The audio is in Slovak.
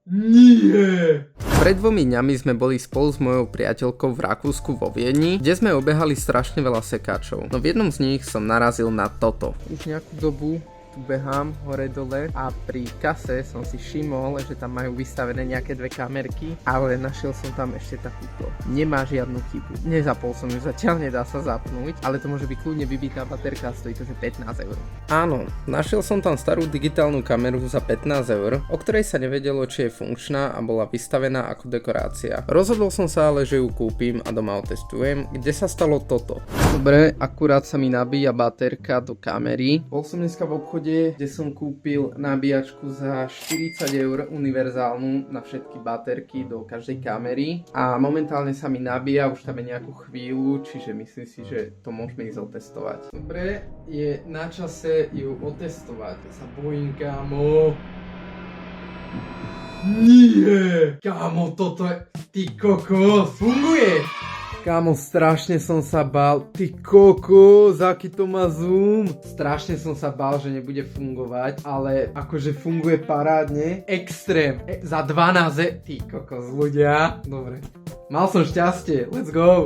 Nie! Pred 2 dňami sme boli spolu s mojou priateľkou v Rakúsku vo Viedni, kde sme obehali strašne veľa sekáčov. No v jednom z nich som narazil na toto. Už nejakú dobu tu behám hore dole a pri kase som si všimol, že tam majú vystavené nejaké 2 kamerky, ale našiel som tam ešte takúto. Nemá žiadnu chybu. Nezapol som ju zatiaľ, nedá sa zapnúť, ale to môže byť kľudne vybitá baterka, stojí to že 15 eur. Áno, našiel som tam starú digitálnu kameru za 15 eur, o ktorej sa nevedelo, či je funkčná a bola vystavená ako dekorácia. Rozhodol som sa ale, že ju kúpim a doma otestujem, kde sa stalo toto. Dobre, akurát sa mi nabíja baterka do kamery. Bol som dneska v obchode, kde som kúpil nabíjačku za 40 eur univerzálnu na všetky baterky do každej kamery a momentálne sa mi nabíja, už tam je nejakú chvíľu, čiže myslím si, že to môžeme ísť otestovať. Dobre, je na čase ju otestovať. Ja sa bojím, kámo. Nie! Kámo, toto je... Ty kokos! Funguje! Kámo, strašne som sa bál. Ty kokos, aký to má zoom. Strašne som sa bál, že nebude fungovať, ale akože funguje parádne. Extrém. Za 12. Ty kokos, ľudia. Dobre. Mal som šťastie. Let's go.